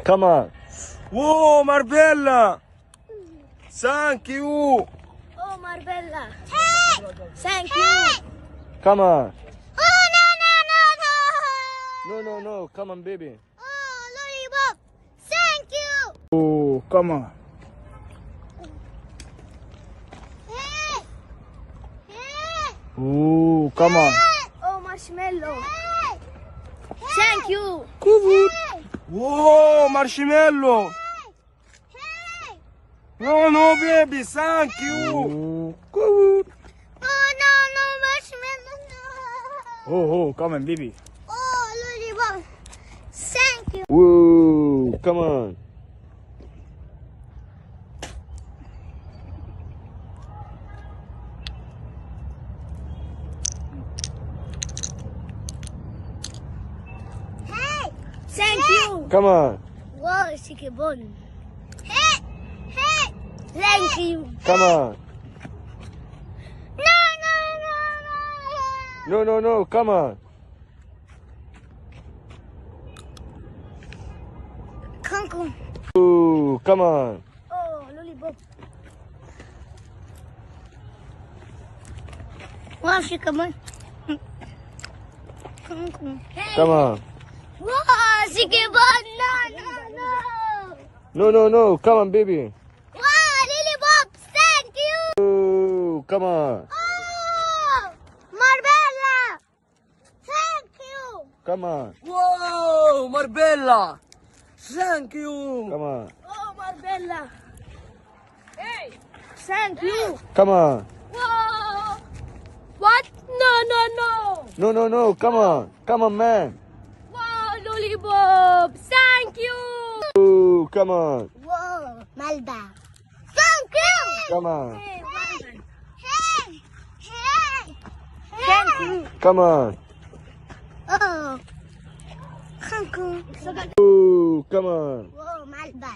Come on. Whoa, Marbella. Thank you. Oh, Marbella. Hey! Thank you. Come on. Oh, no, no, no, no. No, no, no. Come on, baby. Oh, lollipop. Thank you. Oh, come on. Hey. Hey. Oh, come on. Oh, marshmallow. Hey. Thank you. Hey. Whoa, marshmallow. Hey. No, no, baby. Thank you. Oh, good. Oh, no, no, marshmallow, no. Oh, come on, baby. Oh, lollipop. Thank you. Whoa, come on. Hey. Thank you. Come on. Wow, sikibon. Hey. Hey. Thank you. Come on. No, no, no, no. No, no, no. Come on. Kangkong. Whoa, come on. Oh, lollipop. Wow, sikibon. Kangkong. Hey. Come on. Wow, sikibon. No, no, no. No, no, no. Come on, baby. Wow, lollipop. Thank you. Whoa, come on. Oh, Marbella. Thank you. Come on. Whoa, Marbella! Thank you! Come on. Oh, Marbella. Hey. Thank you. Come on. Whoa. What? No, no, no. No, no, no. Come on. Come on, man. Wow, lollipop. Thank you. Whoa, come on. Whoa, Malba. Thank you. Come on. Hey, Malba. Hey. Hey. Thank you. Come on. Oh. Thank you. Whoa, come on. Whoa, Malba.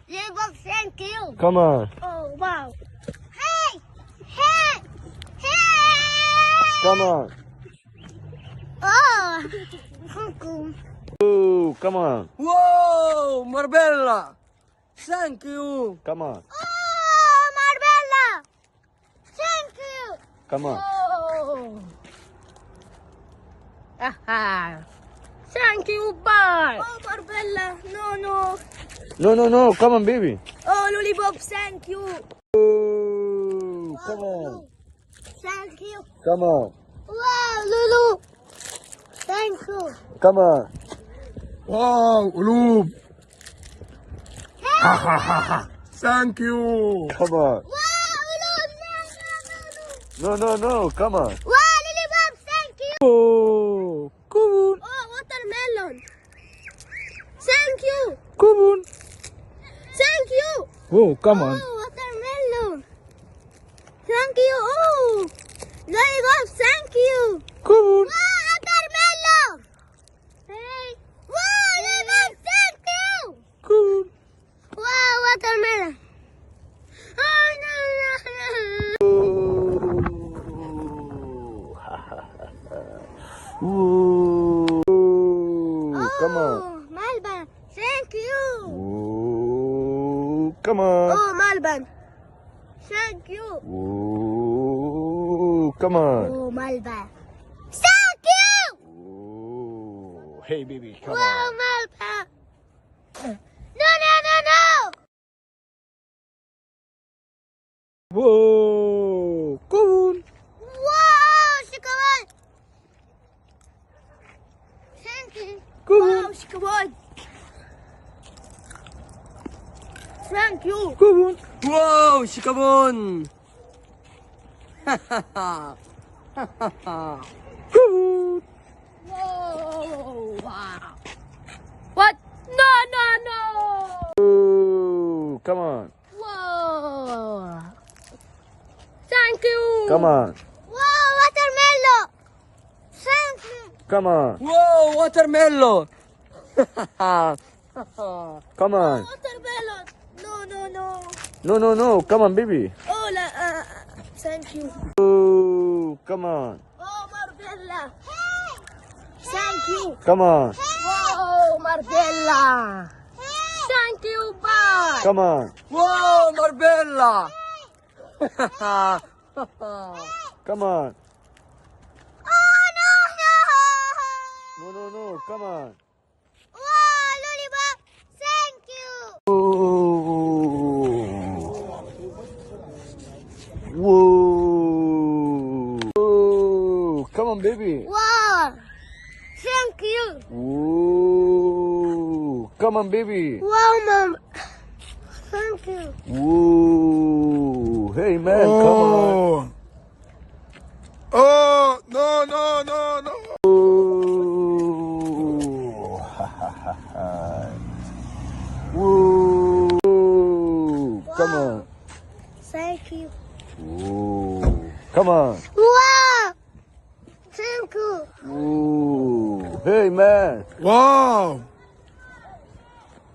Lollipop, thank you. Come on. Oh, wow. Hey. Hey. Hey. Come on. Oh. Thank you. Whoa, come on. Whoa, Marbella! Thank you! Come on. Oh, Marbella. Thank you. Come on. Oh. Aha. Thank you, bye. Oh, Marbella. No, no. No, no, no. Come on, baby. Oh, lollipop, thank you. Whoa, come on. Thank you. Come on. Wow, Lulu. Thank you. Come on. Wow, Ulub. Hey. Thank you. Come on. Wow, Lulu. No, no, no. Come on. Wow, lollipop, thank you. Oh, good. Oh, watermelon. Thank you. Good. Thank you. Oh, come on. Oh, watermelon. Thank you. Oh, lollipop, thank you. Good. Wow, watermelon. Hey. Wow, lollipop, thank you. Good. Wow, watermelon. Oh, no, no, no. Whoa, come on. Oh, Malban, thank you. Whoa, come on. Oh, Malban, thank you. Whoa, come on. Oh, Malban, thank you. Whoa. Hey, baby, come Wow, on. Malban. No, no, no, no. Whoa, good. Wow, Shikawan. Thank you. Good. Wow, Shikawan. Thank you. Good. Wow, Shikabon! Good. Whoa, wow. What? No, no, no. Whoa, come on. Whoa. Thank you. Come on. Wow, watermelon. Thank you. Come on. Whoa, watermelon! Come on. Watermelon. No, no, no. No, no, no. Come on, baby. Oh, thank you. Whoa, come on. Oh, Marbella. Hey. Thank you. Come on. Whoa, Marbella. Thank you, bye. Come on. Wow, Marbella. Come on. Oh, no, no. No, no, no. Come on. Wow, lollipop. Thank you. Whoa. Whoa. Come on, baby. Wow. Thank you. Whoa. Come on, baby. Wow, mom. Thank you. Whoa. Hey, man. Come on. Oh. Oh, no, no, no, no. Whoa. Whoa. Come on. Thank you. Whoa. Come on. Wow. Thank you. Whoa. Hey, man. Wow.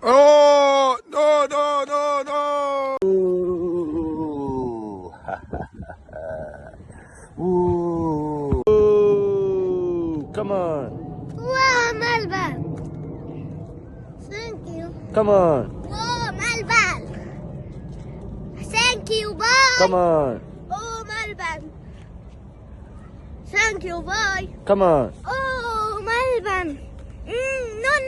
Oh, no, no, no, no. Whoa. Whoa. Whoa. Come on. Wow, Melbourne. Thank you. Come on. Wow, Melbourne. Thank you, bye. Come on. Oh, Melbourne. Thank you, bye. Come on. Oh, Melbourne. No,